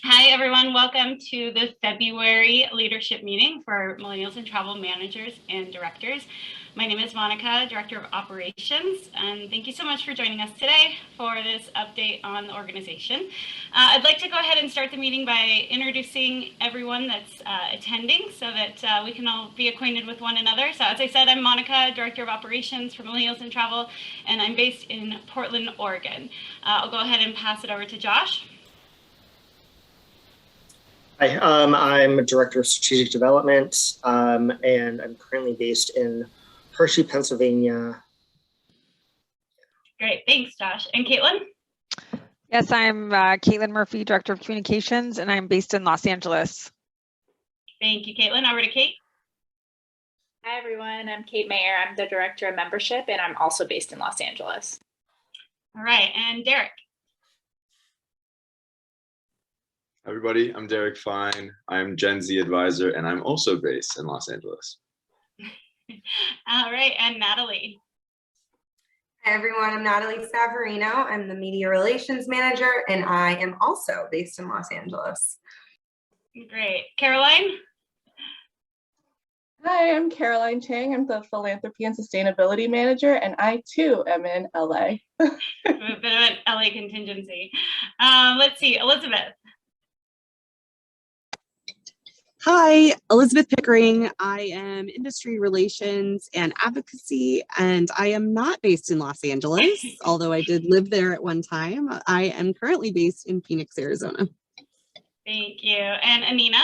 Hi, everyone. Welcome to the February leadership meeting for Millennials and Travel Managers and Directors. My name is Monica, Director of Operations, and thank you so much for joining us today for this update on the organization. I'd like to go ahead and start the meeting by introducing everyone that's attending so that we can all be acquainted with one another. So as I said, I'm Monica, Director of Operations for Millennials and Travel, and I'm based in Portland, Oregon. I'll go ahead and pass it over to Josh. Hi, I'm Director of Strategic Development, and I'm currently based in Hershey, Pennsylvania. Great, thanks, Josh. And Caitlin? Yes, I'm Caitlin Murphy, Director of Communications, and I'm based in Los Angeles. Thank you, Caitlin. Over to Kate. Hi, everyone. I'm Kate Mayer. I'm the Director of Membership, and I'm also based in Los Angeles. All right, and Derek. Everybody, I'm Derek Fine. I'm Gen Z advisor, and I'm also based in Los Angeles. All right, and Natalie. Hi, everyone. I'm Natalie Savarino. I'm the Media Relations Manager, and I am also based in Los Angeles. Great. Caroline? Hi, I'm Caroline Chang. I'm the Philanthropy and Sustainability Manager, and I too am in LA. A bit of an LA contingency. Let's see, Elizabeth. Hi, Elizabeth Pickering. I am Industry Relations and Advocacy, and I am not based in Los Angeles, although I did live there at one time. I am currently based in Phoenix, Arizona. Thank you. And Anina?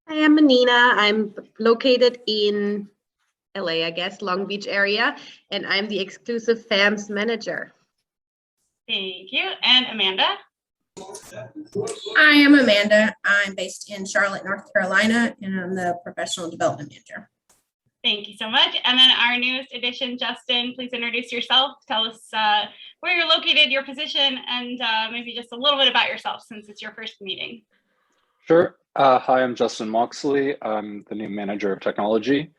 I am Anina. I'm located in LA, I guess, Long Beach area, and I'm the exclusive FAMS manager. Thank you. And Amanda? I am Amanda. I'm based in Charlotte, North Carolina, and I'm the Professional Development Manager. Thank you so much. And then our newest addition, Justin, please introduce yourself. Tell us where you're located, your position, and maybe just a little bit about yourself since it's your first meeting. Sure. Hi, I'm Justin Moxley. I'm the new Manager of Technology.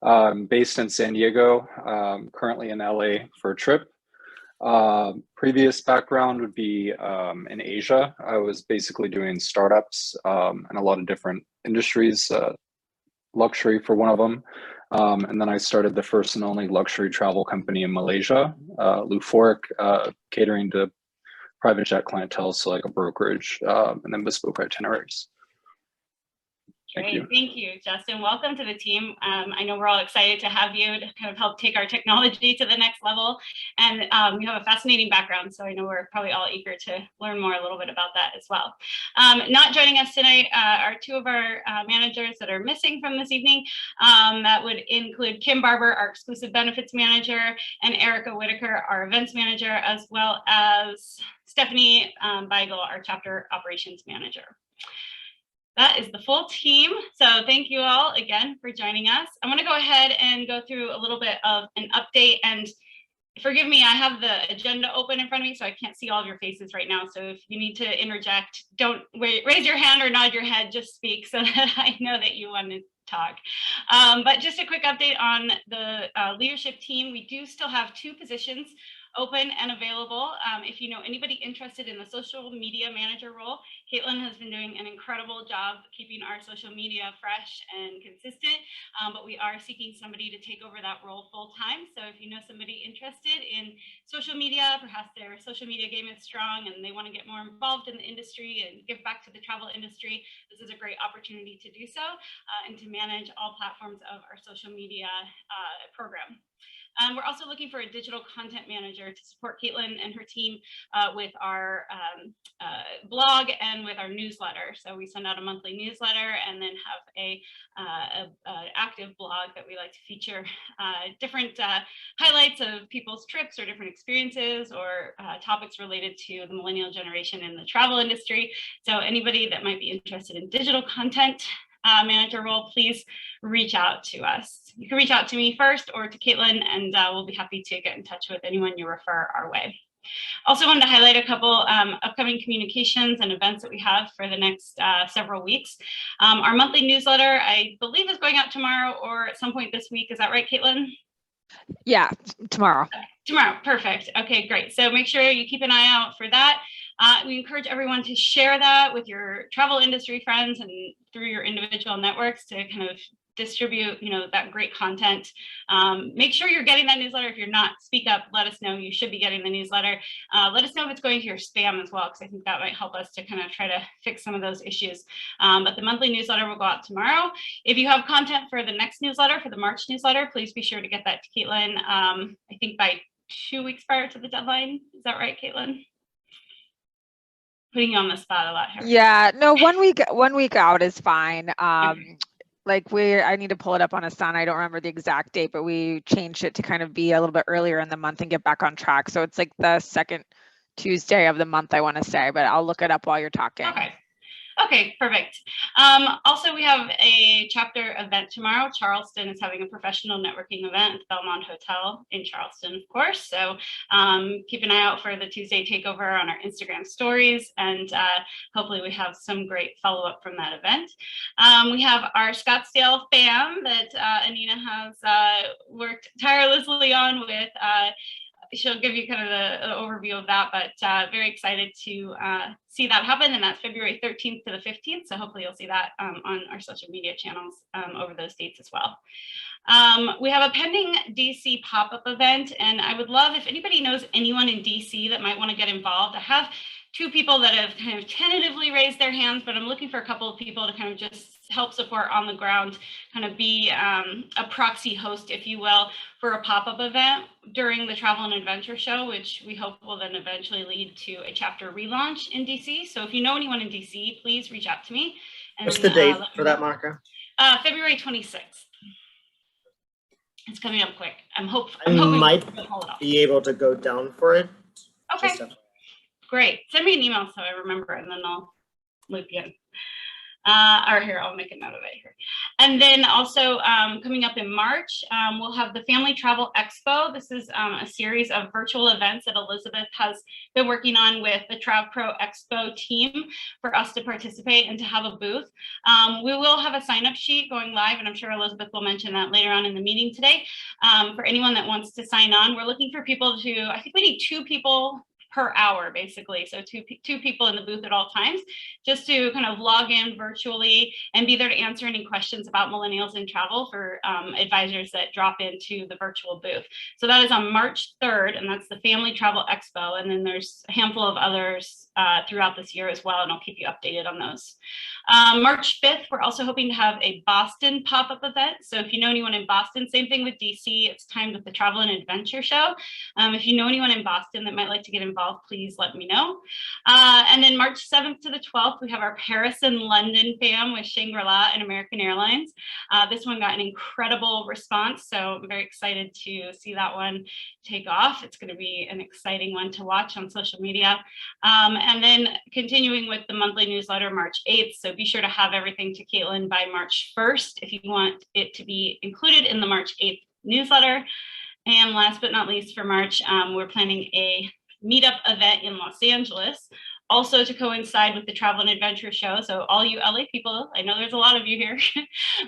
I'm based in San Diego, currently in LA for a trip. Previous background would be in Asia. I was basically doing startups and a lot of different industries, luxury for one of them. And then I started the first and only luxury travel company in Malaysia, Lufork, catering to private jet clientele, so like a brokerage, and then bespoke itineraries. Great. Thank you, Justin. Welcome to the team. I know we're all excited to have you to kind of help take our technology to the next level. And you have a fascinating background, so I know we're probably all eager to learn more a little bit about that as well. Not joining us tonight are two of our managers that are missing from this evening. That would include Kim Barber, our exclusive benefits manager, and Erica Whitaker, our events manager, as well as Stephanie Beigel, our chapter operations manager. That is the full team. So thank you all again for joining us. I'm going to go ahead and go through a little bit of an update, and forgive me, I have the agenda open in front of me, so I can't see all of your faces right now. So if you need to interject, don't raise your hand or nod your head, just speak so that I know that you want to talk. But just a quick update on the leadership team. We do still have 2 positions open and available. If you know anybody interested in the social media manager role, Caitlin has been doing an incredible job keeping our social media fresh and consistent, but we are seeking somebody to take over that role full time. So if you know somebody interested in social media, perhaps their social media game is strong and they want to get more involved in the industry and give back to the travel industry, this is a great opportunity to do so and to manage all platforms of our social media program. We're also looking for a digital content manager to support Caitlin and her team with our blog and with our newsletter. So we send out a monthly newsletter and then have a active blog that we like to feature different highlights of people's trips or different experiences or topics related to the millennial generation in the travel industry. So anybody that might be interested in digital content manager role, please reach out to us. You can reach out to me first or to Caitlin, and we'll be happy to get in touch with anyone you refer our way. Also wanted to highlight a couple upcoming communications and events that we have for the next several weeks. Our monthly newsletter, I believe, is going out tomorrow or at some point this week. Is that right, Caitlin? Yeah, tomorrow. Tomorrow, perfect. Okay, great. So make sure you keep an eye out for that. We encourage everyone to share that with your travel industry friends and through your individual networks to kind of distribute, that great content. Make sure you're getting that newsletter. If you're not, speak up, let us know. You should be getting the newsletter. Let us know if it's going to your spam as well, because I think that might help us to kind of try to fix some of those issues. But the monthly newsletter will go out tomorrow. If you have content for the next newsletter, for the March newsletter, please be sure to get that to Caitlin, I think by 2 weeks prior to the deadline. Is that right, Caitlin? Putting you on the spot a lot here. Yeah, no, 1 week out is fine. Like I need to pull it up on Asana. I don't remember the exact date, but we changed it to kind of be a little bit earlier in the month and get back on track. So it's like the second Tuesday of the month, I want to say, but I'll look it up while you're talking. Okay, perfect. Also, we have a chapter event tomorrow. Charleston is having a professional networking event at the Belmont Hotel in Charleston, of course. So keep an eye out for the Tuesday Takeover on our Instagram stories, and hopefully we have some great follow-up from that event. We have our Scottsdale FAM that Anina has worked tirelessly on with. She'll give you kind of the overview of that, but very excited to see that happen. And that's February 13th to the 15th. So hopefully you'll see that on our social media channels over those dates as well. We have a pending DC pop-up event, and I would love if anybody knows anyone in DC that might want to get involved. I have 2 people that have kind of tentatively raised their hands, but I'm looking for a couple of people to kind of just help support on the ground, kind of be a proxy host, if you will, for a pop-up event during the Travel and Adventure Show, which we hope will then eventually lead to a chapter relaunch in DC. So if you know anyone in DC, please reach out to me. And, what's the date for that, Monica? February 26th. It's coming up quick. I'm hoping might be able to go down for it. Okay. Great. Send me an email so I remember, and then I'll loop you in. Or here, I'll make a note of it here. And then also coming up in March, we'll have the Family Travel Expo. This is a series of virtual events that Elizabeth has been working on with the TravPro Expo team for us to participate and to have a booth. We will have a sign-up sheet going live, and I'm sure Elizabeth will mention that later on in the meeting today. For anyone that wants to sign on, we're looking for people to, I think we need 2 people per hour, basically. So two people in the booth at all times, just to kind of log in virtually and be there to answer any questions about millennials in travel for advisors that drop into the virtual booth. So that is on March 3rd, and that's the Family Travel Expo. And then there's a handful of others throughout this year as well, and I'll keep you updated on those. March 5th, we're also hoping to have a Boston pop-up event. So if you know anyone in Boston, same thing with DC, it's timed with the Travel and Adventure Show. If you know anyone in Boston that might like to get involved, please let me know. And then March 7th to the 12th, we have our Paris and London FAM with Shangri-La and American Airlines. This one got an incredible response, so I'm very excited to see that one take off. It's going to be an exciting one to watch on social media. And then continuing with the monthly newsletter, March 8th. So be sure to have everything to Caitlin by March 1st if you want it to be included in the March 8th newsletter. And last but not least, for March, we're planning a Meetup event in Los Angeles, also to coincide with the Travel and Adventure Show. So all you LA people, I know there's a lot of you here,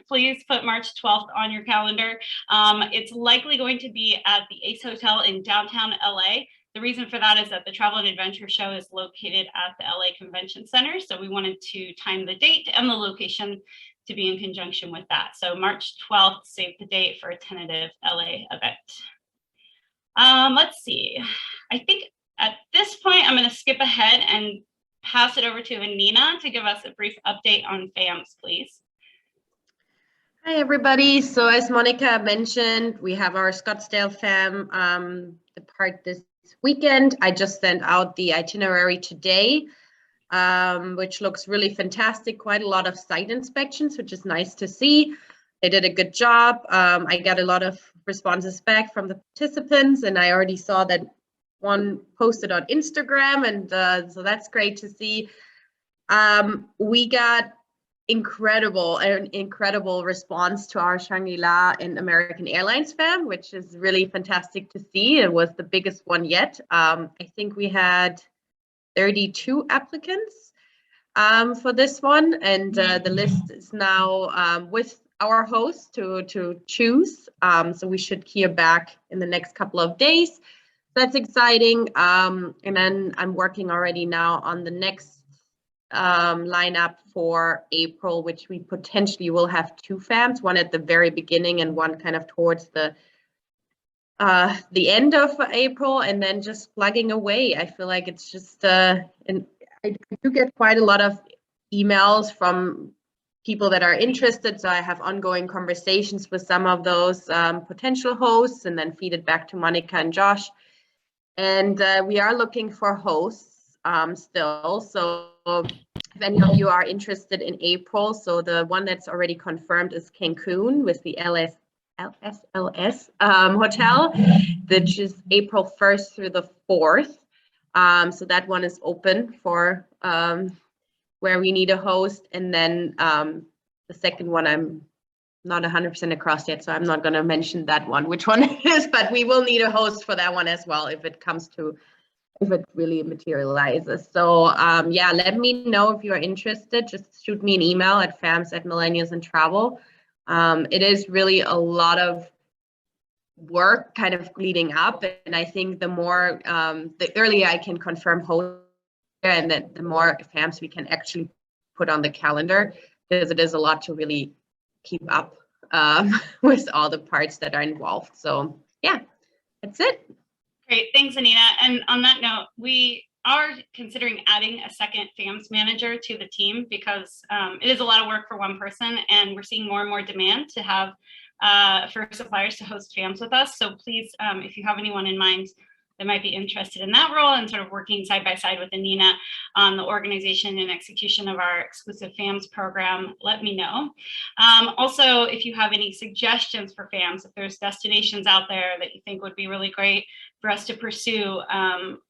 please put March 12th on your calendar. It's likely going to be at the Ace Hotel in downtown LA. The reason for that is that the Travel and Adventure Show is located at the LA Convention Center. So we wanted to time the date and the location to be in conjunction with that. So March 12th, save the date for a tentative LA event. Let's see, I think at this point, I'm going to skip ahead and pass it over to Anina to give us a brief update on FAMs, please. Hi, everybody. So as Monica mentioned, we have our Scottsdale FAM depart this weekend. I just sent out the itinerary today, which looks really fantastic. Quite a lot of site inspections, which is nice to see. They did a good job. I got a lot of responses back from the participants, and I already saw that one posted on Instagram, and so that's great to see. We got an incredible response to our Shangri-La and American Airlines FAM, which is really fantastic to see. It was the biggest one yet. I think we had 32 applicants for this one, and the list is now with our host to choose. So we should hear back in the next couple of days. that's exciting. And then I'm working already now on the next lineup for April, which we potentially will have 2 FAMs, one at the very beginning and one kind of towards the end of April, and then just plugging away. I feel like it's just, and I do get quite a lot of emails from people that are interested. So I have ongoing conversations with some of those potential hosts, and then feed it back to Monica and Josh. And we are looking for hosts still. So if any of you are interested in April, so the one that's already confirmed is Cancun with the LSLS hotel, which is April 1st through the 4th. So that one is open for where we need a host. And then the second one, I'm not 100% across yet, so I'm not going to mention that one, which one it is, but we will need a host for that one as well if it really materializes. So yeah, let me know if you're interested. Just shoot me an email at fams@millennials and travel. It is really a lot of work kind of leading up, and I think the more the earlier I can confirm hosts, and the more FAMs we can actually put on the calendar, because it is a lot to really keep up with all the parts that are involved. So yeah, that's it. Great, thanks, Anita. And on that note, we are considering adding a second FAMs manager to the team, because it is a lot of work for one person, and we're seeing more and more demand to have for suppliers to host FAMs with us. So please, if you have anyone in mind that might be interested in that role and sort of working side by side with Anina on the organization and execution of our exclusive FAMs program, let me know. Also, if you have any suggestions for FAMs, if there's destinations out there that you think would be really great for us to pursue,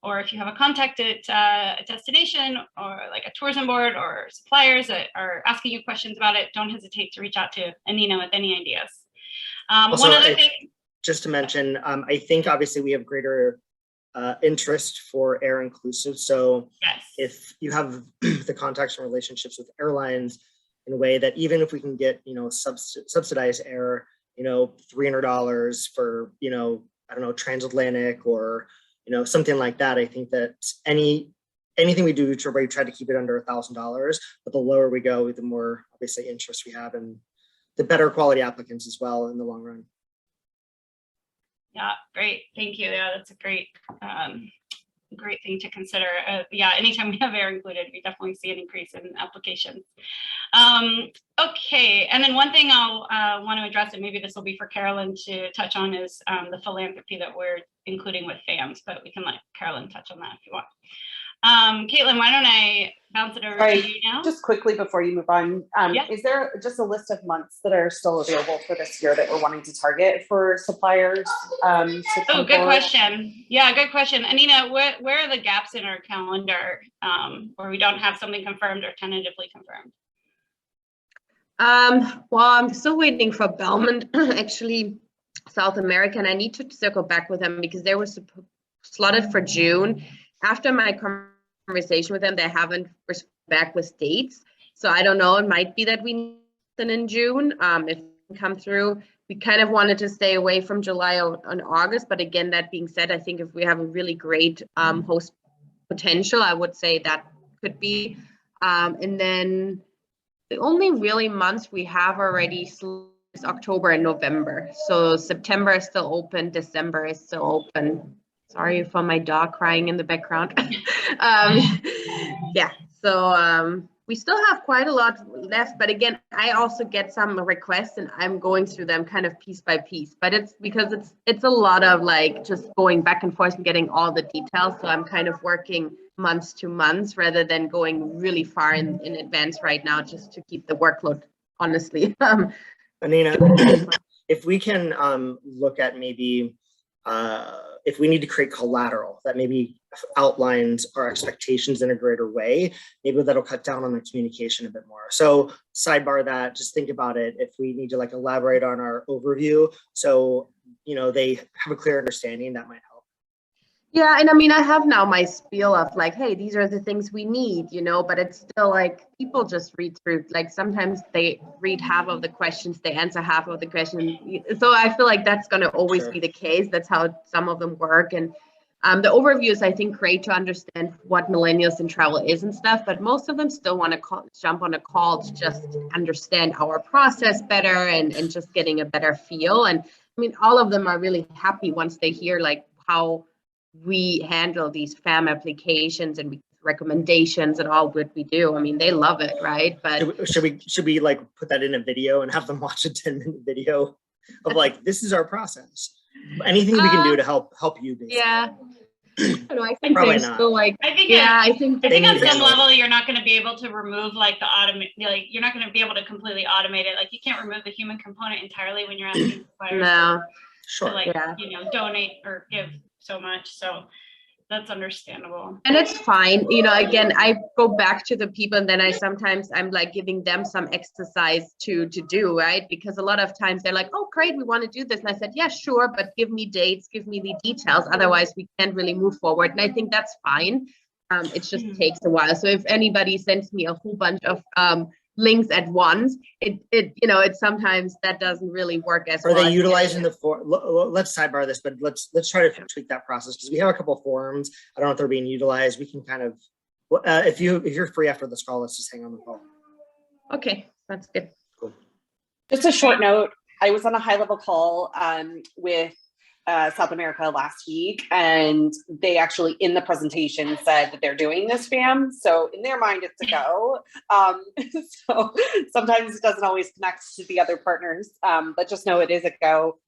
or if you have a contact at a destination or like a tourism board or suppliers that are asking you questions about it, don't hesitate to reach out to Anina with any ideas. Also, one other thing. Just to mention, I think obviously we have greater interest for air inclusive. So yes, if you have the contacts and relationships with airlines in a way that even if we can get, subsidized air, $300 for, I don't know, transatlantic or, something like that. I think that anything we do, we try to keep it under $1,000, but the lower we go, the more obviously interest we have and the better quality applicants as well in the long run. Yeah, great. Thank you. Yeah, that's a great thing to consider. Yeah, anytime we have air included, we definitely see an increase in applications. Okay, and then one thing I'll want to address, and maybe this will be for Carolyn to touch on, is the philanthropy that we're including with FAMs, but we can let Carolyn touch on that if you want. Caitlin, why don't I bounce it over to you now? Just quickly before you move on, Yeah. Is there just a list of months that are still available for this year that we're wanting to target for suppliers? To oh, good question. Yeah, good question. Anina, where are the gaps in our calendar where we don't have something confirmed or tentatively confirmed? Well, I'm still waiting for Belmont, actually, South America, and I need to circle back with them because they were slotted for June. After my conversation with them, they haven't responded back with dates. So I don't know, it might be that we need them in June. If it come through, we kind of wanted to stay away from July and August. But again, that being said, I think if we have a really great host potential, I would say that could be. And then the only really months we have already is October and November. So September is still open, December is still open. Sorry for my dog crying in the background. Yeah, so we still have quite a lot left, but again, I also get some requests and I'm going through them kind of piece by piece, but it's because it's a lot of like just going back and forth and getting all the details. So I'm kind of working months to months rather than going really far in advance right now, just to keep the workload, honestly. Anina, if we can look at maybe if we need to create collateral that maybe outlines our expectations in a greater way, maybe that'll cut down on the communication a bit more. So sidebar that, just think about it. If we need to like elaborate on our overview, so, they have a clear understanding, that might help. Yeah, and I mean, I have now my spiel of like, hey, these are the things we need, but it's still like people just read through, like sometimes they read half of the questions, they answer half of the questions. So I feel like that's going to always be the case. That's how some of them work. And The overview is, I think, great to understand what millennials in travel is and stuff, but most of them still want to jump on a call to just understand our process better and just getting a better feel. And I mean, all of them are really happy once they hear like how we handle these FAM applications and recommendations and all what we do. I mean, they love it, right? But should we like put that in a video and have them watch a 10-minute video of like, this is our process? Anything we can do to help you, basically. Yeah. I don't know, I think Probably they're not. still like, I think I think They on need some handling. level you're not going to be able to remove like the like you're not going to be able to completely automate it. Like you can't remove the human component entirely when you're asking suppliers no. Sure. to like Yeah. you know, donate or give so much. So that's understandable. And it's fine. You know, again, I go back to the people and then I'm like giving them some exercise to do, right? Because a lot of times they're like, oh, great, we want to do this. And I said, yeah, sure, but give me dates, give me the details. Otherwise, we can't really move forward. And I think that's fine. It just takes a while. So if anybody sends me a whole bunch of links at once, it sometimes that doesn't really work as well. Are they utilizing the form? Let's sidebar this, but let's try to tweak that process because we have a couple of forums. I don't know if they're being utilized. We can kind of, if you're free after this call, let's just hang on the call. Okay, that's good. Cool. Just a short note. I was on a high-level call with South America last week, and they actually in the presentation said that they're doing this FAM. So in their mind, it's a go. So sometimes it doesn't always connect to the other partners, but just know it is a go.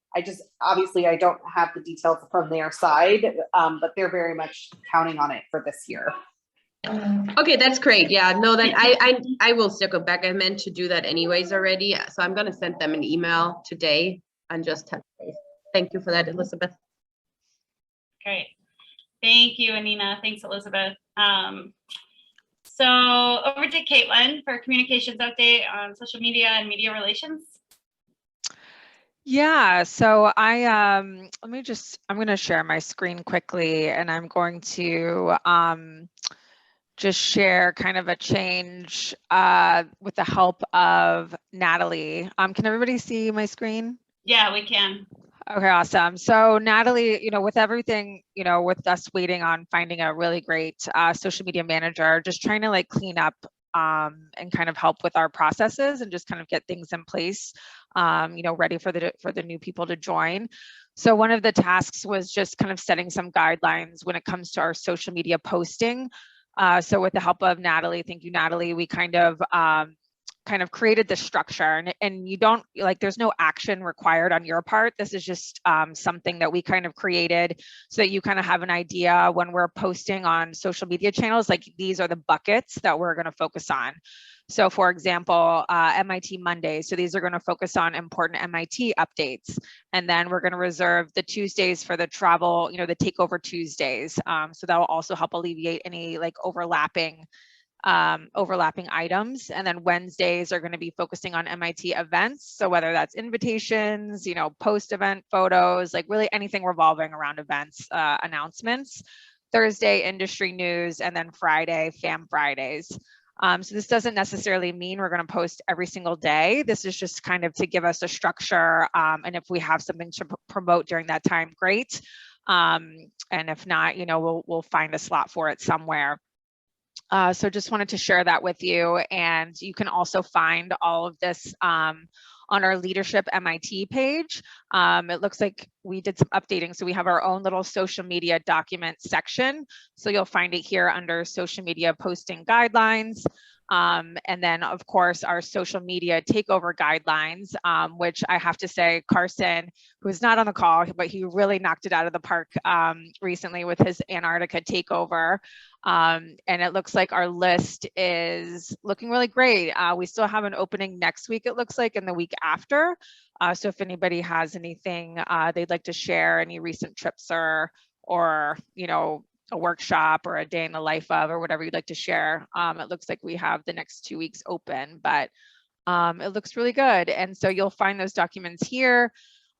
Obviously I don't have the details from their side, but they're very much counting on it for this year. Okay, that's great. Yeah, no, that I will circle back. I meant to do that anyways already. So I'm going to send them an email today and just touch base. Thank you for that, Elizabeth. Great. Thank you, Anina. Thanks, Elizabeth. So over to Caitlin for communications update on social media and media relations. Yeah, so I'm going to share my screen quickly, and I'm going to just share kind of a change with the help of Natalie. Can everybody see my screen? Yeah, we can. Okay, awesome. So Natalie, with everything, with us waiting on finding a really great social media manager, just trying to like clean up and kind of help with our processes and just kind of get things in place, ready for the new people to join. So one of the tasks was just kind of setting some guidelines when it comes to our social media posting. So with the help of Natalie, thank you, Natalie, we kind of created the structure, and you don't there's no action required on your part. This is just something that we kind of created so that you kind of have an idea when we're posting on social media channels, like these are the buckets that we're going to focus on. So for example, MIT Monday. So these are going to focus on important MIT updates. And then we're going to reserve the Tuesdays for the travel, the Takeover Tuesdays. So that will also help alleviate any overlapping items. And then Wednesdays are going to be focusing on MIT events. So whether that's invitations, post-event photos, really anything revolving around events, announcements. Thursday, industry news, and then Friday, FAM Fridays. So this doesn't necessarily mean we're going to post every single day. This is just kind of to give us a structure. And if we have something to promote during that time, great. And if not, we'll find a slot for it somewhere. So just wanted to share that with you. And you can also find all of this on our Leadership MIT page. It looks like we did some updating. So we have our own little social media document section. So you'll find it here under social media posting guidelines. And then of course our social media takeover guidelines, which I have to say, Carson, who is not on the call, but he really knocked it out of the park recently with his Antarctica takeover. And it looks like our list is looking really great. We still have an opening next week, it looks like, and the week after. So if anybody has anything they'd like to share, any recent trips or a workshop or a day in the life of, or whatever you'd like to share, it looks like we have the next 2 weeks open, but it looks really good. And so you'll find those documents here.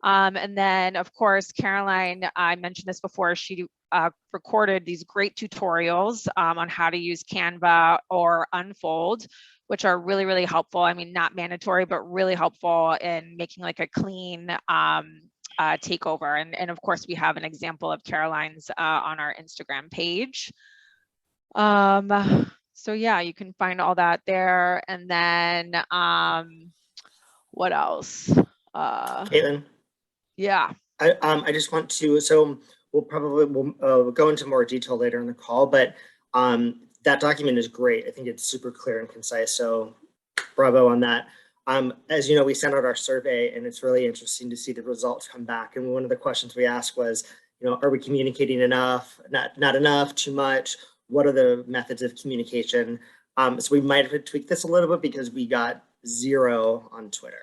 And then of course, Caroline, I mentioned this before, she recorded these great tutorials on how to use Canva or Unfold, which are really, really helpful. I mean, not mandatory, but really helpful in making a clean Takeover. And of course, we have an example of Caroline's on our Instagram page. So yeah, you can find all that there. And then what else? Caitlin, Yeah. I just want to, so we'll go into more detail later in the call, but that document is great. I think it's super clear and concise. So bravo on that. As you know, we sent out our survey, and it's really interesting to see the results come back. And one of the questions we asked was, are we communicating enough, not enough, too much? What are the methods of communication? So we might have tweaked this a little bit because we got 0 on Twitter.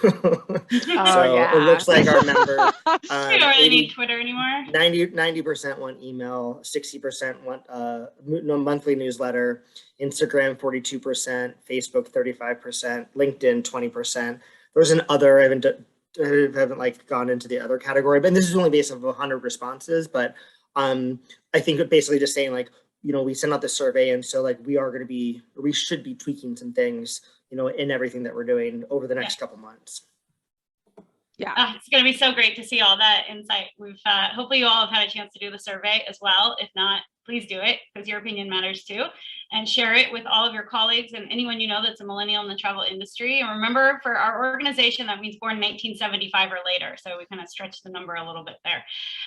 Yeah. It looks like our members, we don't really need Twitter anymore. 90% want email, 60% want monthly newsletter, Instagram 42%, Facebook 35%, LinkedIn 20%. There's an other, I haven't like gone into the other category, but this is only based on 100 responses. But I think it basically just saying like, we sent out the survey, and so like we should be tweaking some things, in everything that we're doing over the next couple months. Yeah, it's going to be so great to see all that insight. We've hopefully you all have had a chance to do the survey as well. If not, please do it, because your opinion matters too, and share it with all of your colleagues and anyone that's a millennial in the travel industry. And remember, for our organization, that means born 1975 or later. So we kind of stretched the number a little bit there.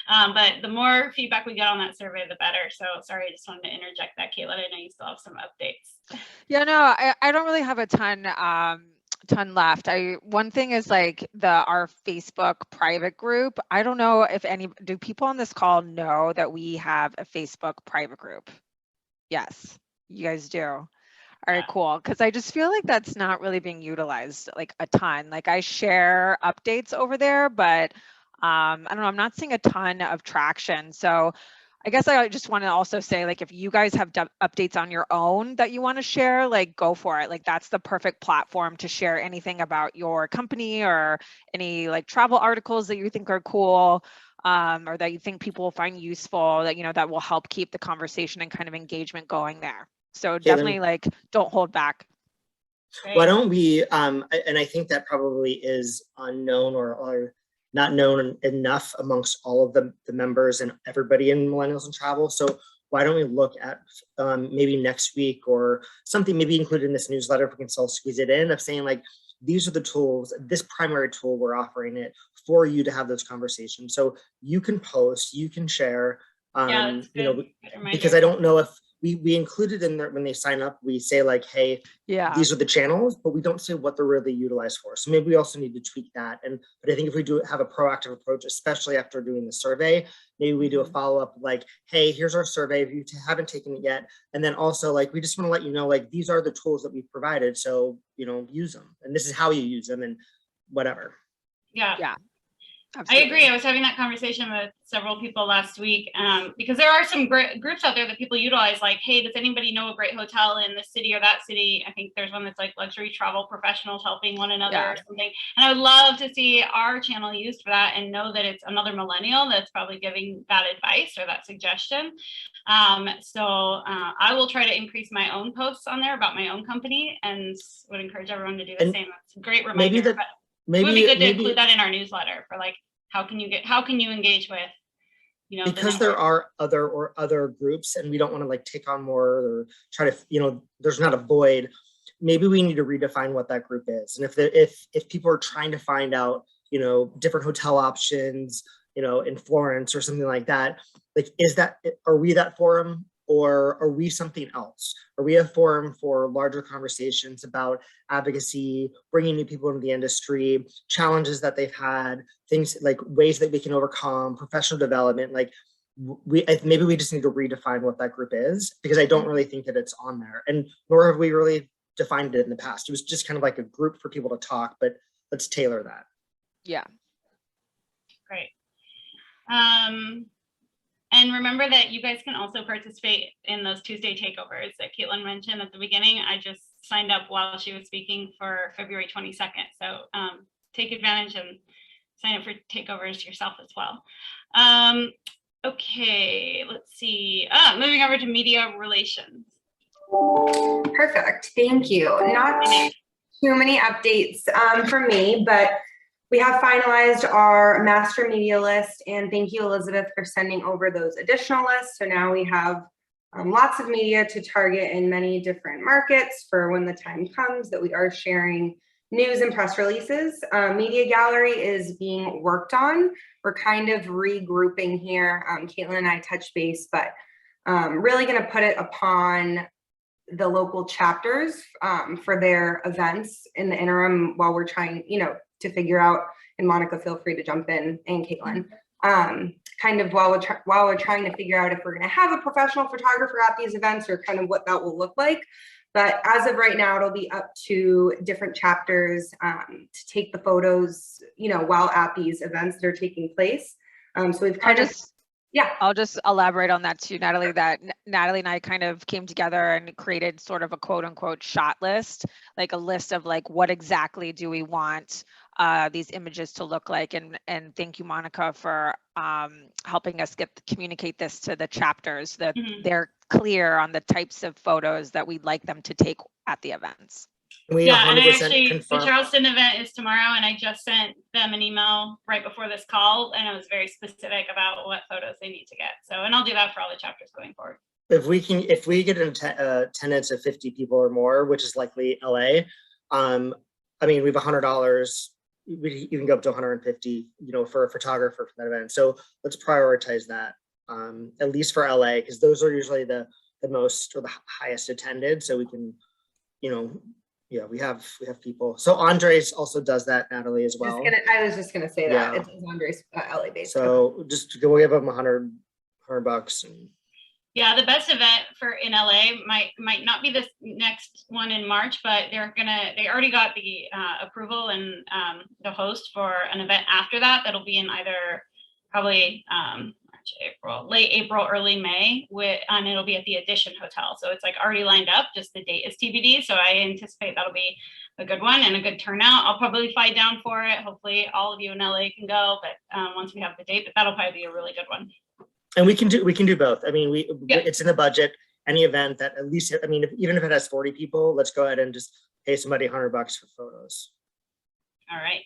But the more feedback we get on that survey, the better. So sorry, I just wanted to interject that, Caitlin. I know you still have some updates. Yeah, no, I don't really have a ton left. One thing is like our Facebook private group. I don't know if do people on this call know that we have a Facebook private group? Yes, you guys do. All right, cool. Because I just feel like that's not really being utilized like a ton. Like I share updates over there, but I don't know, I'm not seeing a ton of traction. So I guess I just want to also say, like, if you guys have updates on your own that you want to share, like, go for it. Like, that's the perfect platform to share anything about your company or any like travel articles that you think are cool, or that you think people will find useful, that, that will help keep the conversation and kind of engagement going there. So definitely like, don't hold back. Why don't we, and I think that probably is unknown or not known enough amongst all of the members and everybody in Millennials in Travel. So why don't we look at maybe next week or something, maybe included in this newsletter, if we can still squeeze it in, of saying like, these are the tools, this primary tool, we're offering it for you to have those conversations. So you can post, you can share, because I don't know if we included in there when they sign up, we say like, hey, these are the channels, but we don't say what they're really utilized for. So maybe we also need to tweak that. But I think if we have a proactive approach, especially after doing the survey, maybe we do a follow-up like, hey, here's our survey if you haven't taken it yet. And then also like, we just want to let you know, like, these are the tools that we've provided. So, use them. And this is how you use them and whatever. Yeah. Absolutely. I agree. I was having that conversation with several people last week because there are some great groups out there that people utilize, like, hey, does anybody know a great hotel in this city or that city? I think there's one that's like luxury travel professionals helping one another or something. And I would love to see our channel used for that and know that it's another millennial that's probably giving that advice or that suggestion. So I will try to increase my own posts on there about my own company and would encourage everyone to do the same. That's a great reminder. It would be good to include that in our newsletter for like, how can you engage with, because there are other groups and we don't want to like take on more or try to, there's not a void. Maybe we need to redefine what that group is. And if people are trying to find out, different hotel options, in Florence or something like that, like, are we that forum? Or are we something else? Are we a forum for larger conversations about advocacy, bringing new people into the industry, challenges that they've had, things like ways that we can overcome, professional development? Like, maybe we just need to redefine what that group is, because I don't really think that it's on there, and nor have we really defined it in the past. It was just kind of like a group for people to talk, but let's tailor that. Yeah. Great. And remember that you guys can also participate in those Tuesday takeovers that Caitlin mentioned at the beginning. I just signed up while she was speaking for February 22nd. So take advantage and sign up for takeovers yourself as well. Okay, let's see. Moving over to media relations. Perfect. Thank you. Not too many updates from me, but We have finalized our master media list, and thank you, Elizabeth, for sending over those additional lists. So now we have lots of media to target in many different markets for when the time comes that we are sharing news and press releases. Media gallery is being worked on. We're kind of regrouping here. Caitlin and I touched base, but really going to put it upon the local chapters for their events in the interim while we're trying, to figure out, and Monica, feel free to jump in, and Caitlin, kind of while we're trying to figure out if we're going to have a professional photographer at these events or kind of what that will look like. But as of right now, it'll be up to different chapters to take the photos, while at these events that are taking place. So we've I'll just elaborate on that too, Natalie, that Natalie and I kind of came together and created sort of a quote unquote shot list, like a list of like, what exactly do we want these images to look like? And thank you, Monica, for helping us communicate this to the chapters, that they're clear on the types of photos that we'd like them to take at the events. We and I 100% actually, confirm. the Charleston event is tomorrow, and I just sent them an email right before this call, and I was very specific about what photos they need to get. So, and I'll do that for all the chapters going forward. If we get attendance of 50 people or more, which is likely LA, I mean, we have $100. You can go up to 150, for a photographer for that event. So let's prioritize that, at least for LA, because those are usually the most or the highest attended. So we can, we have people. So Andres also does that, Natalie, as well. I was just gonna say that it's Andres LA based. So just go give them $100 bucks. And yeah, the best event in LA might not be this next one in March, but they already got the approval and the host for an event after that. That'll be in either probably late April, early May, and it'll be at the Edition Hotel. So it's like already lined up, just the date is TBD. So I anticipate that'll be a good one and a good turnout. I'll probably fly down for it. Hopefully all of you in LA can go, but once we have the date, but that'll probably be a really good one. And we can do both. I mean, it's in the budget. Any event that at least, I mean, even if it has 40 people, let's go ahead and just pay somebody $100 for photos. All right.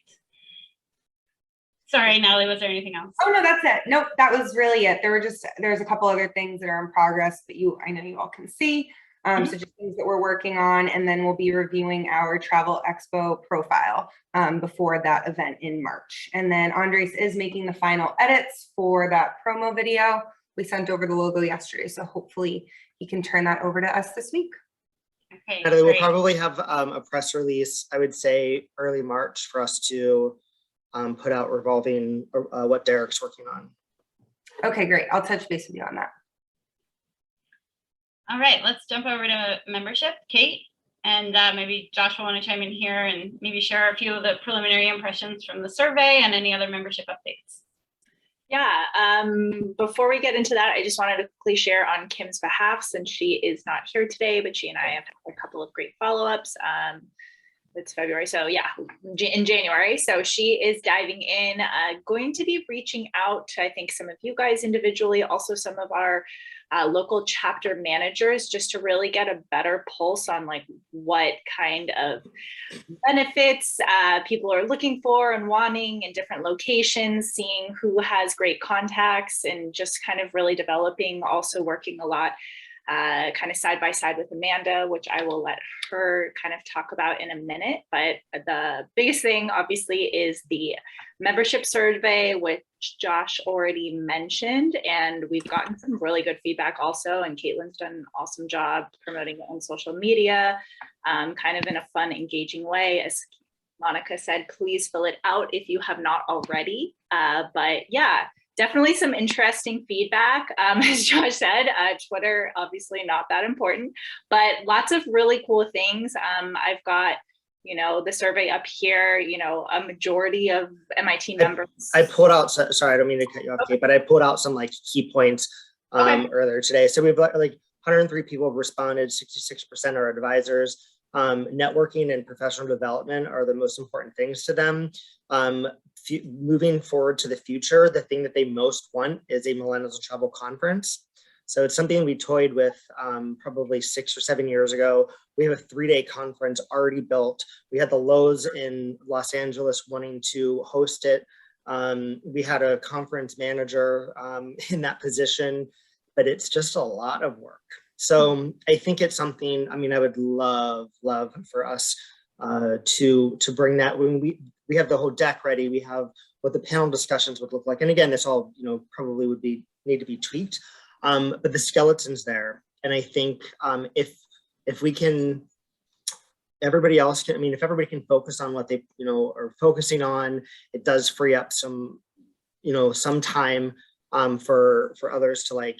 Sorry, Natalie, was there anything else? Oh no, that's it. Nope, that was really it. There's a couple other things that are in progress that I know you all can see. So just things that we're working on, and then we'll be reviewing our Travel Expo profile before that event in March. And then Andres is making the final edits for that promo video. We sent over the logo yesterday, so hopefully he can turn that over to us this week. Okay, Natalie, we'll probably have a press release, I would say early March, for us to put out revolving what Derek's working on. Okay, great. I'll touch base with you on that. All right, let's jump over to membership, Kate, and maybe Josh will want to chime in here and maybe share a few of the preliminary impressions from the survey and any other membership updates. Yeah, before we get into that, I just wanted to quickly share on Kim's behalf, since she is not here today, but she and I have had a couple of great follow-ups. It's February, so yeah, in January. So she is diving in, going to be reaching out to, I think, some of you guys individually, also some of our local chapter managers, just to really get a better pulse on like what kind of benefits people are looking for and wanting in different locations, seeing who has great contacts, and just kind of really developing, also working a lot kind of side by side with Amanda, which I will let her kind of talk about in a minute. But the biggest thing obviously is the membership survey, which Josh already mentioned, and we've gotten some really good feedback also, and Caitlin's done an awesome job promoting it on social media, kind of in a fun, engaging way. As Monica said, please fill it out if you have not already. But yeah, definitely some interesting feedback. As Josh said, Twitter, obviously not that important, but lots of really cool things. I've got, the survey up here, a majority of MIT members. I pulled out, sorry, I don't mean to cut you off, Kate, but I pulled out some like key points earlier today. So we've got like 103 people have responded, 66% are advisors. Networking and professional development are the most important things to them. Moving forward to the future, the thing that they most want is a Millennials in Travel conference. So it's something we toyed with probably 6 or 7 years ago. We have a 3-day conference already built. We had the Lowe's in Los Angeles wanting to host it. We had a conference manager in that position, but it's just a lot of work. So I think it's something, I mean, I would love for us to bring that. When we have the whole deck ready, we have what the panel discussions would look like. And again, this all, probably would need to be tweaked, but the skeleton's there. And I think if we can, everybody else can, I mean, if everybody can focus on what they, are focusing on, it does free up some, some time for others to like,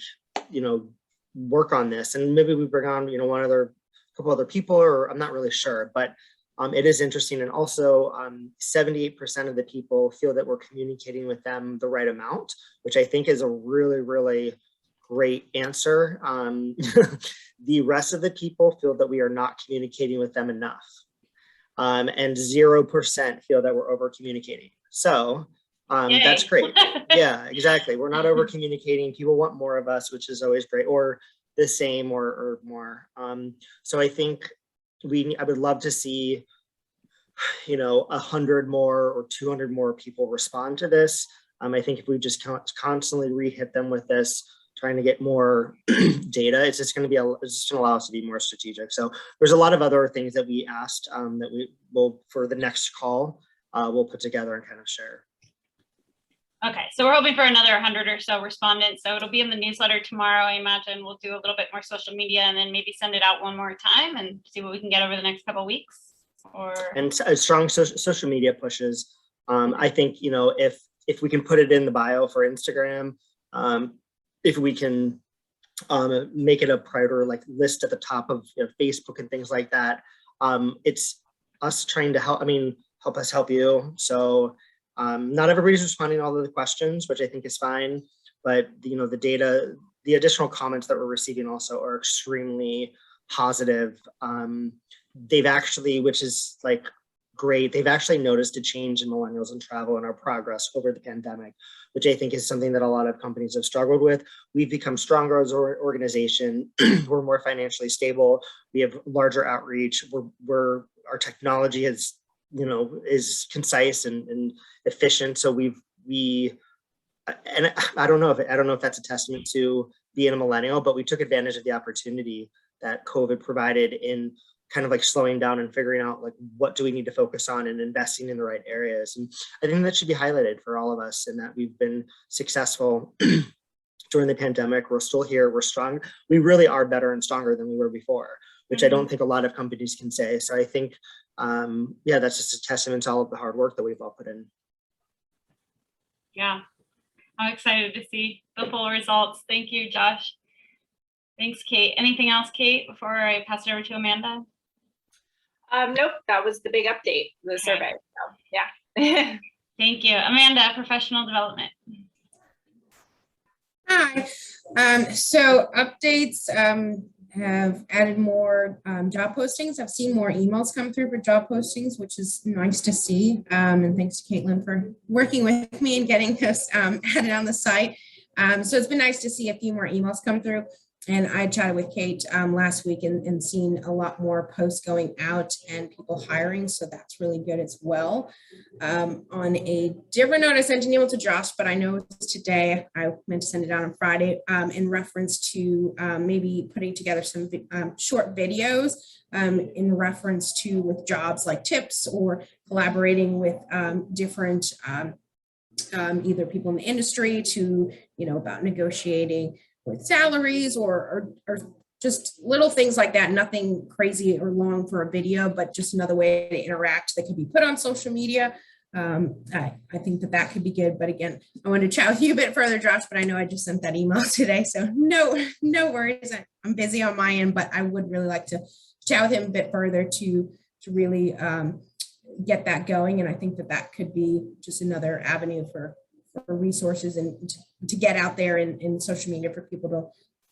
work on this. And maybe we bring on, couple other people, or I'm not really sure, but it is interesting. And also 78% of the people feel that we're communicating with them the right amount, which I think is a really, really great answer. The rest of the people feel that we are not communicating with them enough. And 0% feel that we're over communicating. So that's great. Yeah, exactly. We're not over communicating. People want more of us, which is always great, or the same or more. So I think I would love to see, 100 more or 200 more people respond to this. I think if we just constantly re-hit them with this, trying to get more data, it's just going to allow us to be more strategic. So there's a lot of other things that we asked that we will, for the next call, we'll put together and kind of share. Okay, so we're hoping for another 100 or so respondents. So it'll be in the newsletter tomorrow, I imagine. We'll do a little bit more social media and then maybe send it out one more time and see what we can get over the next couple of weeks. And strong social media pushes. I think, if we can put it in the bio for Instagram, if we can make it a priority, like list at the top of Facebook and things like that, it's us trying to help us help you. So not everybody's responding to all of the questions, which I think is fine, but the data, the additional comments that we're receiving also are extremely positive. They've actually, which is like great, they've actually noticed a change in millennials in travel and our progress over the pandemic, which I think is something that a lot of companies have struggled with. We've become stronger as an organization. We're more financially stable. We have larger outreach. Our technology is concise and efficient. So and I don't know if that's a testament to being a millennial, but we took advantage of the opportunity that COVID provided in kind of like slowing down and figuring out like what do we need to focus on and investing in the right areas. And I think that should be highlighted for all of us, and that we've been successful during the pandemic. We're still here. We're strong. We really are better and stronger than we were before, which I don't think a lot of companies can say. So I think, that's just a testament to all of the hard work that we've all put in. Yeah, I'm excited to see the full results. Thank you, Josh. Thanks, Kate. Anything else, Kate, before I pass it over to Amanda? Nope, that was the big update, the survey. So, yeah. Thank you. Amanda, professional development. Hi. So updates, have added more job postings. I've seen more emails come through for job postings, which is nice to see. And thanks to Caitlin for working with me and getting this added on the site. So it's been nice to see a few more emails come through. And I chatted with Kate last week and seen a lot more posts going out and people hiring. So that's really good as well. On a different note, I sent an email to Josh, but I know it's today. I meant to send it out on Friday in reference to maybe putting together some short videos in reference to with jobs like tips or collaborating with different either people in the industry to, about negotiating with salaries or just little things like that, nothing crazy or long for a video, but just another way to interact that could be put on social media. I think that could be good. But again, I wanted to chat with you a bit further, Josh, but I know I just sent that email today. So no worries. I'm busy on my end, but I would really like to chat with him a bit further to really get that going. And I think that could be just another avenue for resources and to get out there in social media for people to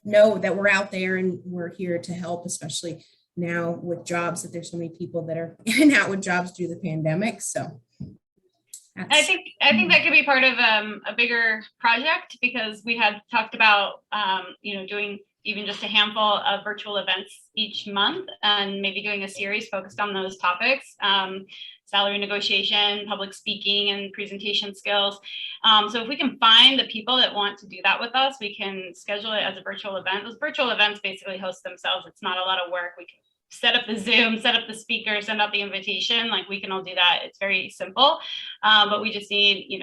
know that we're out there and we're here to help, especially now with jobs, that there's so many people that are in and out with jobs due to the pandemic. So I think that could be part of a bigger project, because we had talked about doing even just a handful of virtual events each month, and maybe doing a series focused on those topics. Salary negotiation, public speaking, and presentation skills. So if we can find the people that want to do that with us, we can schedule it as a virtual event. Those virtual events basically host themselves. It's not a lot of work. We can set up the Zoom, set up the speaker, send out the invitation. Like, we can all do that. It's very simple, but we just need,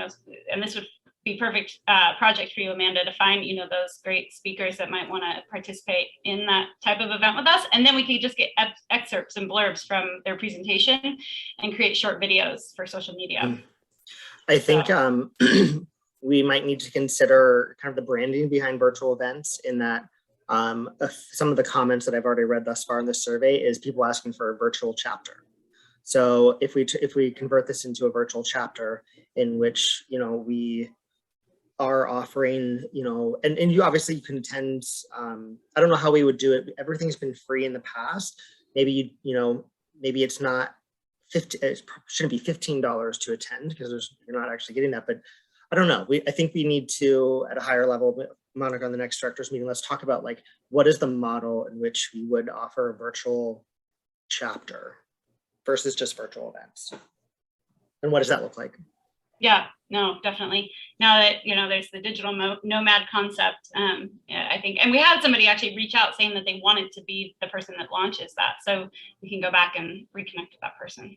and this would be perfect project for you, Amanda, to find, those great speakers that might want to participate in that type of event with us. And then we could just get excerpts and blurbs from their presentation and create short videos for social media. I think we might need to consider kind of the branding behind virtual events, in that some of the comments that I've already read thus far in this survey is people asking for a virtual chapter. So if we convert this into a virtual chapter in which, we are offering, and you obviously you can attend, I don't know how we would do it. Everything's been free in the past. Maybe, maybe it's not it shouldn't be $15 to attend, because you're not actually getting that, but I don't know. I think we need to, at a higher level, Monica, on the next directors meeting, let's talk about, like, what is the model in which we would offer a virtual chapter versus just virtual events, and what does that look like? Yeah, no, definitely. Now that, there's the digital nomad concept, I think, and we had somebody actually reach out saying that they wanted to be the person that launches that. So we can go back and reconnect with that person.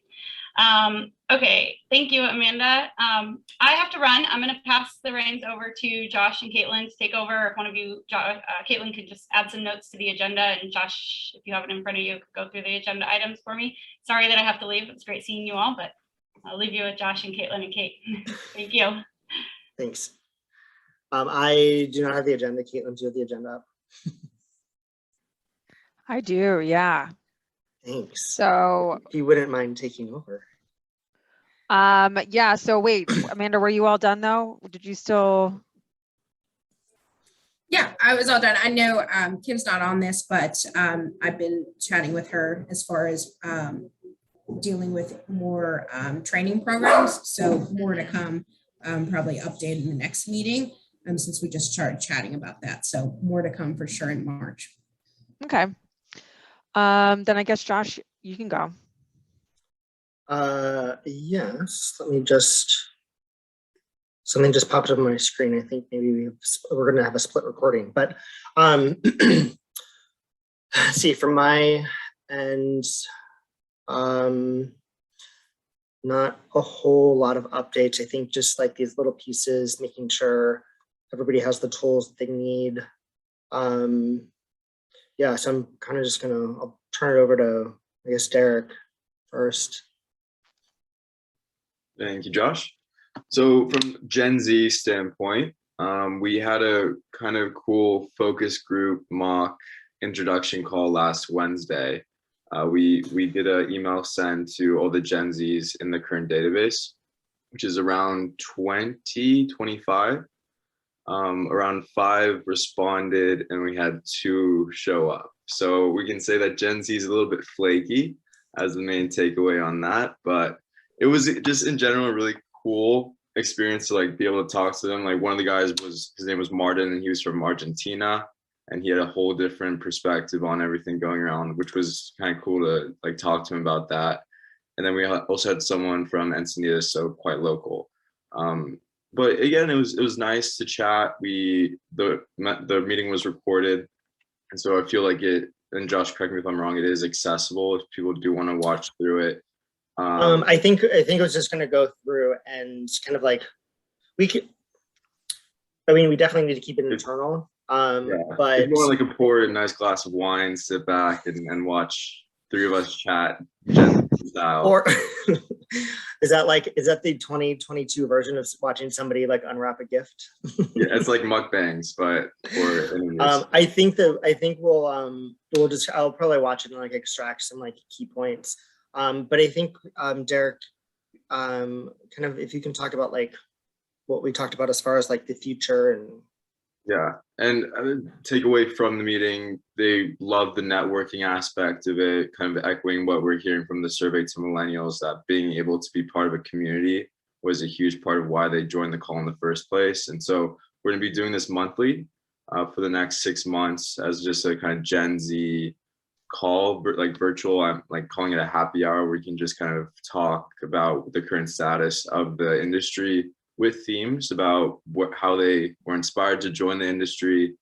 Okay, thank you, Amanda. I have to run. I'm going to pass the reins over to Josh and Caitlin to take over. If one of you, Caitlin, could just add some notes to the agenda, and Josh, if you have it in front of you, could go through the agenda items for me. Sorry that I have to leave. It's great seeing you all, but I'll leave you with Josh and Caitlin and Kate. Thank you. Thanks. I do not have the agenda. Caitlin, do you have the agenda up? I do, yeah. Thanks. So if you wouldn't mind taking over. Yeah, so wait, Amanda, were you all done though? Did you still? Yeah, I was all done. I know Kim's not on this, but I've been chatting with her as far as dealing with more training programs. So more to come, probably update in the next meeting, since we just started chatting about that. So more to come for sure in March. Okay. Then I guess, Josh, you can go. Yes, let me something just popped up on my screen. I think maybe we're going to have a split recording, but let's see, from my end, not a whole lot of updates. I think just like these little pieces, making sure everybody has the tools they need. Yeah, so I'm kind of just I'll turn it over to, I guess, Derek first. Thank you, Josh. So from Gen Z standpoint, we had a kind of cool focus group mock introduction call last Wednesday. We did an email send to all the Gen Zs in the current database, which is around 25. Around 5 responded, and we had 2 show up. So we can say that Gen Z is a little bit flaky as the main takeaway on that, but it was just in general a really cool experience to like be able to talk to them. Like, one of the guys his name was Martin, and he was from Argentina, and he had a whole different perspective on everything going around, which was kind of cool to like talk to him about that. And then we also had someone from Encinitas, so quite local. But again, it was nice to chat. The meeting was recorded, and so I feel like it. And Josh, correct me if I'm wrong. It is accessible if people do want to watch through it. I think I was just going to go through and kind of like we definitely need to keep it internal. Yeah, but it's more like pour a nice glass of wine, sit back, and watch 3 of us chat style. Or is that the 2022 version of watching somebody like unwrap a gift? Yeah, it's like mukbangs, but for interviews. I think I'll probably watch it and like extract some like key points. But I think Derek, kind of if you can talk about like what we talked about as far as like the future and. Yeah, and take away from the meeting, they love the networking aspect of it, kind of echoing what we're hearing from the survey to millennials, that being able to be part of a community was a huge part of why they joined the call in the first place. And so we're going to be doing this monthly for the next 6 months as just a kind of Gen Z call, like virtual. I'm like calling it a happy hour where we can just kind of talk about the current status of the industry with themes about how they were inspired to join the industry,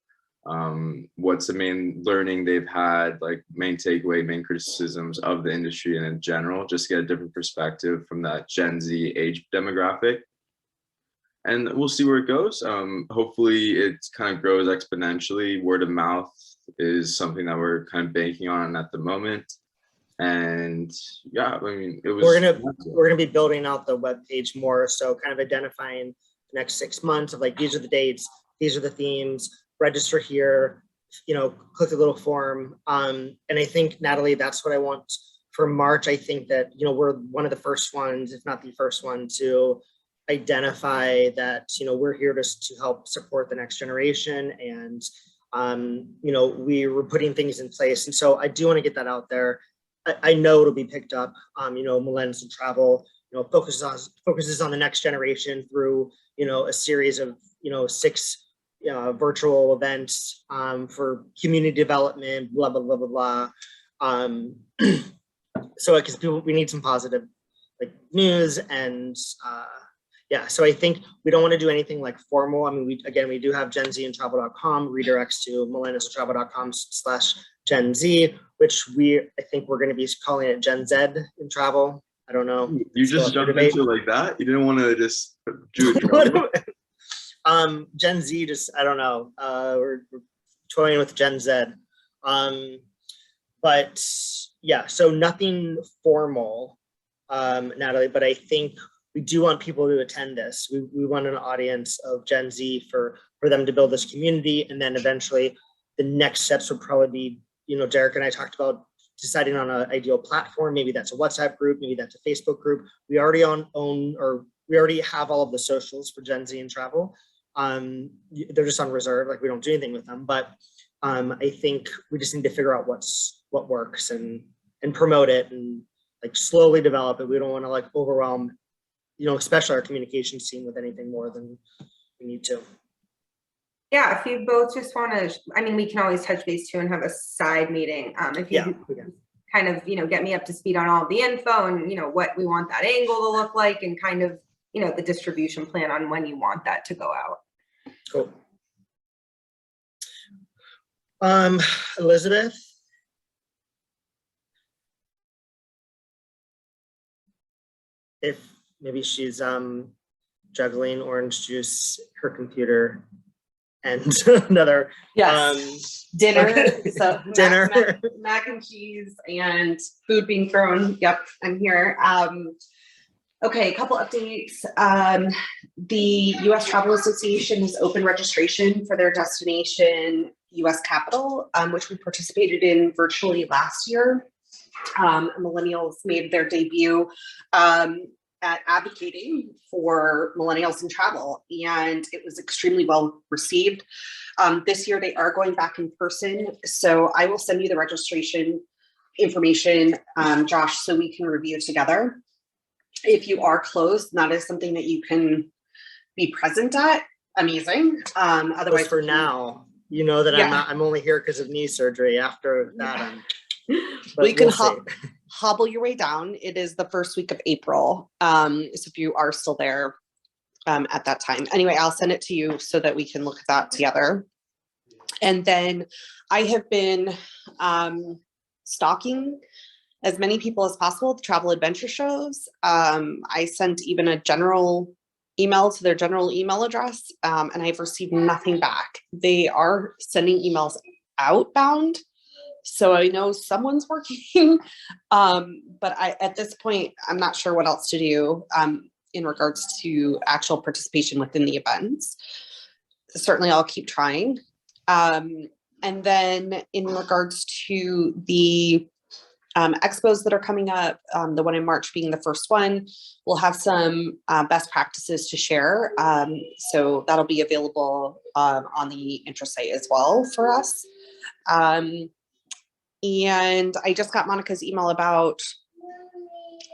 what's the main learning they've had, like main takeaway, main criticisms of the industry, and in general, just get a different perspective from that Gen Z age demographic. And we'll see where it goes. Hopefully it kind of grows exponentially. Word of mouth is something that we're kind of banking on at the moment. And yeah, I mean, it was. We're gonna be building out the webpage more, so kind of identifying the next 6 months of like, these are the dates, these are the themes, register here, you know, click the little form. And I think, Natalie, that's what I want for March. I think that, you know, we're one of the first ones, if not the first one, to identify that, you know, we're here to help support the next generation. And you know, we were putting things in place, and so I do want to get that out there. I know it'll be picked up. You know, Millennials and Travel, you know, focuses on the next generation through, you know, a series of, you know, 6 virtual events for community development, blah blah blah blah blah. So because we need some positive like news, and yeah, so I think we don't want to do anything like formal. I mean, we do have genzintravel.com redirects to millennialstravel.com/Gen Z, which I think we're going to be calling it Gen Z in travel. I don't know. You just jumped into it like that? You didn't want to just do it? Gen Z, just, I don't know. We're toying with Gen Z. But yeah, so nothing formal, Natalie, but I think we do want people to attend this. We want an audience of Gen Z for them to build this community. And then eventually the next steps would probably be, you know, Derek and I talked about deciding on an ideal platform. Maybe that's a WhatsApp group, maybe that's a Facebook group. We already we already have all of the socials for Gen Z and travel. They're just on reserve, like we don't do anything with them. But I think we just need to figure out what works and promote it and like slowly develop it. We don't want to like overwhelm, you know, especially our communications team with anything more than we need to. Yeah, if you both just want to, I mean, we can always touch base too and have a side meeting. If you kind of, you know, get me up to speed on all the info and, you know, what we want that angle to look like and kind of, you know, the distribution plan on when you want that to go out. Cool. Elizabeth? If maybe she's juggling orange juice, her computer, and another dinner. Okay. So dinner, mac and cheese, and food being thrown. Yep, I'm here. Okay, a couple updates. The U.S. Travel Association has opened registration for their destination U.S. Capital, which we participated in virtually last year. Millennials made their debut at advocating for millennials in travel, and it was extremely well received. This year they are going back in person, so I will send you the registration information, Josh, so we can review together. If you are close, that is something that you can be present at. Amazing. Otherwise, for now, you know that I'm only here because of knee surgery. After that, we can hobble your way down. It is the first week of April. So if you are still there at that time. Anyway, I'll send it to you so that we can look at that together. And then I have been stalking as many people as possible, the travel adventure shows. I sent even a general email to their general email address, and I've received nothing back. They are sending emails outbound, so I know someone's working, but at this point, I'm not sure what else to do in regards to actual participation within the events. Certainly, I'll keep trying. And then in regards to the expos that are coming up, the one in March being the first one, we'll have some best practices to share. So that'll be available on the intrasite as well for us. And I just got Monica's email about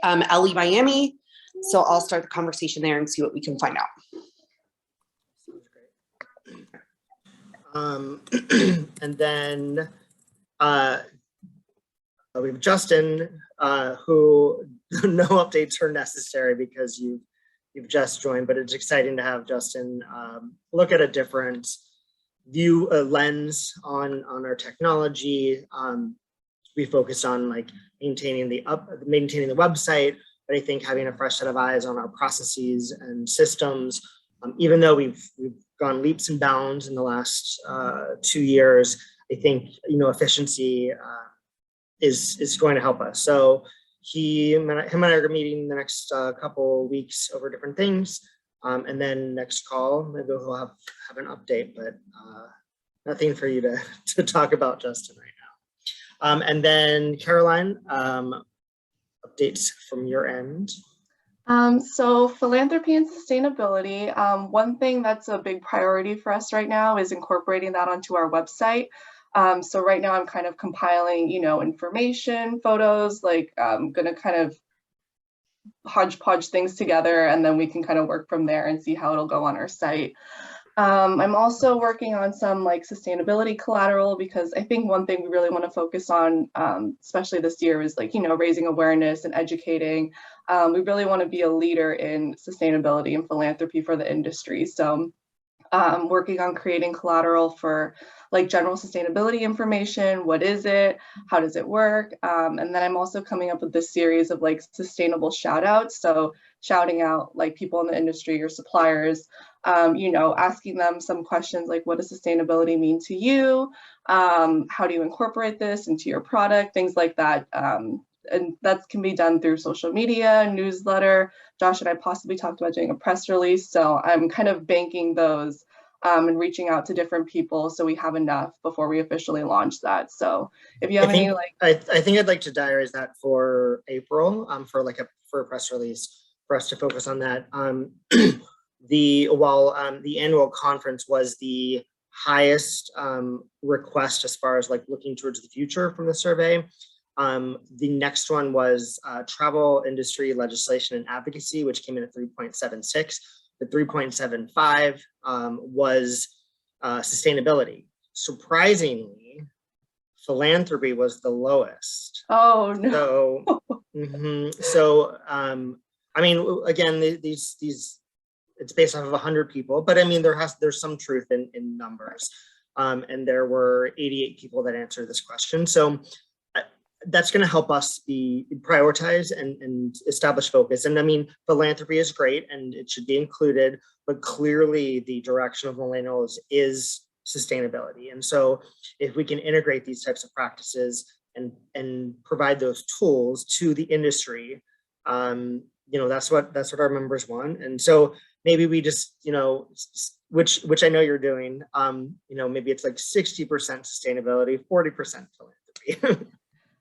LE Miami. So I'll start the conversation there and see what we can find out. And then we have Justin, who no updates are necessary because you've just joined, but it's exciting to have Justin look at a different view, a lens on our technology. We focused on like maintaining the website, but I think having a fresh set of eyes on our processes and systems, even though we've gone leaps and bounds in the last 2 years, I think efficiency is going to help us. So him and I are meeting the next couple weeks over different things, and then next call maybe we'll have an update, but nothing for you to talk about, Justin, right now. And then Caroline, updates from your end. So philanthropy and sustainability, one thing that's a big priority for us right now is incorporating that onto our website. So right now I'm kind of compiling, information, photos, like I'm gonna kind of hodgepodge things together, and then we can kind of work from there and see how it'll go on our site. I'm also working on some like sustainability collateral, because I think one thing we really want to focus on, especially this year, is like, raising awareness and educating. We really want to be a leader in sustainability and philanthropy for the industry. So working on creating collateral for like general sustainability information. What is it? How does it work? And then I'm also coming up with this series of like sustainable shout outs. So shouting out like people in the industry or suppliers, asking them some questions like, what does sustainability mean to you? How do you incorporate this into your product? Things like that. And that can be done through social media, newsletter. Josh and I possibly talked about doing a press release. So I'm kind of banking those and reaching out to different people so we have enough before we officially launch that. So if you have any like, I think I'd like to diarize that for April, for a press release for us to focus on that. The annual conference was the highest request as far as like looking towards the future from the survey. The next one was travel industry legislation and advocacy, which came in at 3.76. The 3.75 was sustainability. Surprisingly, philanthropy was the lowest. Oh no. So, I mean, again, these it's based off of 100 people, but I mean, there's some truth in numbers. And there were 88 people that answered this question. So that's going to help us be prioritize and establish focus. And I mean, philanthropy is great and it should be included, but clearly the direction of millennials is sustainability. And so if we can integrate these types of practices and provide those tools to the industry, that's what our members want. And so maybe we just, which I know you're doing, maybe it's like 60% sustainability, 40% philanthropy.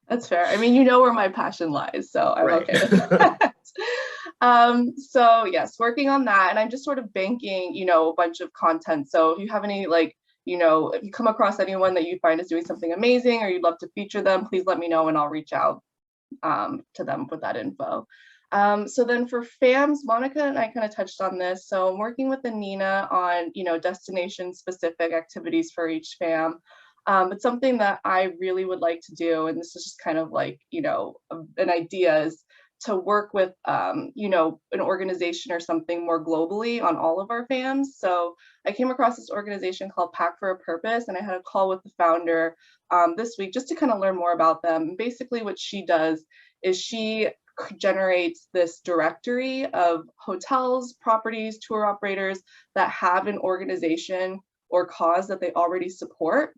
That's fair. I mean, where my passion lies, so I'm right. Okay with that. So yes, working on that, and I'm just sort of banking, a bunch of content. So if you have any if you come across anyone that you find is doing something amazing or you'd love to feature them, please let me know and I'll reach out to them with that info. So then for FAMs, Monica and I kind of touched on this. So I'm working with Anina on, destination specific activities for each FAM. But something that I really would like to do, and this is just kind of like, an idea, is to work with, an organization or something more globally on all of our FAMs. So I came across this organization called Pack for a Purpose, and I had a call with the founder this week just to kind of learn more about them. And basically what she does is she generates this directory of hotels, properties, tour operators that have an organization or cause that they already support.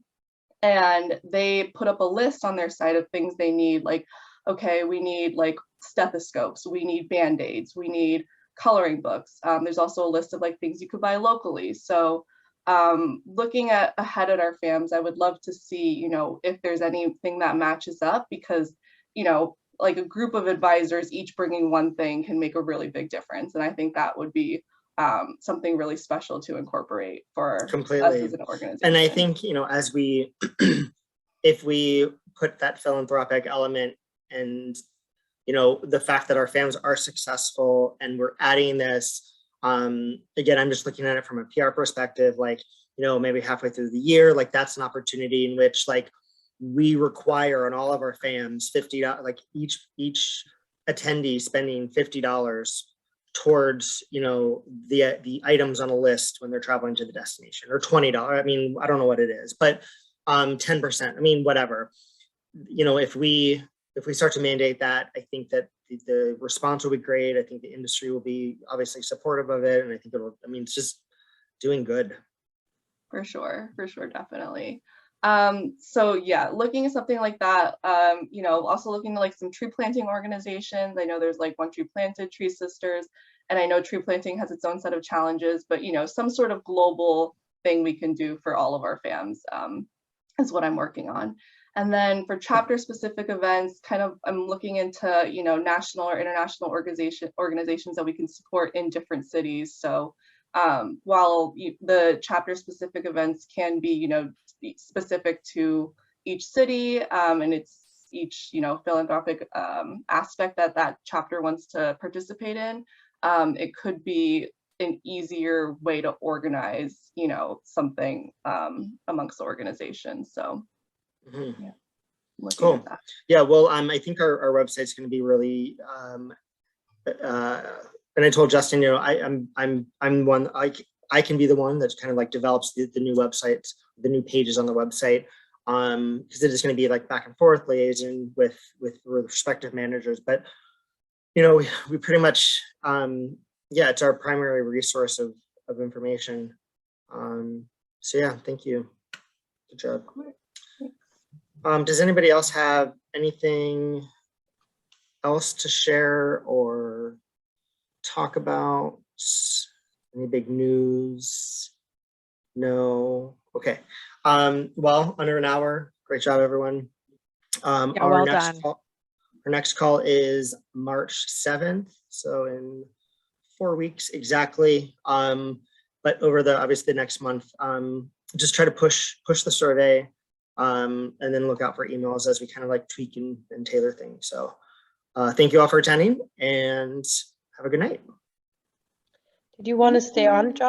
And they put up a list on their site of things they need, like, okay, we need like stethoscopes, we need Band-Aids, we need coloring books. There's also a list of like things you could buy locally. So looking ahead at our FAMs, I would love to see, if there's anything that matches up, because, like a group of advisors each bringing one thing can make a really big difference. And I think that would be something really special to incorporate for completely us as an organization. And I think, as if we put that philanthropic element and, you know, the fact that our fams are successful and we're adding this, again, I'm just looking at it from a PR perspective, like, you know, maybe halfway through the year, like that's an opportunity in which like we require on all of our fams $50, like each attendee spending $50 towards, you know, the items on a list when they're traveling to the destination, or $20. I mean, I don't know what it is, but 10%, I mean, whatever. You know, if we start to mandate that, I think that the response will be great. I think the industry will be obviously supportive of it. And I think it'll, I mean, it's just doing good. For sure, definitely. So yeah, looking at something like that, you know, also looking at like some tree planting organizations. I know there's like One Tree Planted, Tree Sisters, and I know tree planting has its own set of challenges, but you know, some sort of global thing we can do for all of our fams is what I'm working on. And then for chapter specific events, kind of I'm looking into, you know, national or international organizations that we can support in different cities. So while the chapter specific events can be, you know, specific to each city and it's each, you know, philanthropic aspect that chapter wants to participate in, it could be an easier way to organize, you know, something amongst the organization. So yeah, cool. At that. Yeah, well, I think our website's going to be really and I told Justin, you know, I'm one, I can be the one that kind of like develops the new websites, the new pages on the website, because it is going to be like back and forth liaison with respective managers. But you know, we pretty much yeah, it's our primary resource of information. So yeah, thank you. Good job. Does anybody else have anything else to share or talk about? Any big news? No. Okay. Well, under an hour. Great job, everyone. Yeah, well done. Our next call is March 7th, so in 4 weeks exactly. But over obviously the next month, just try to push the survey, and then look out for emails as we kind of like tweak and tailor things. So thank you all for attending and have a good night. Did you want to stay on, Josh?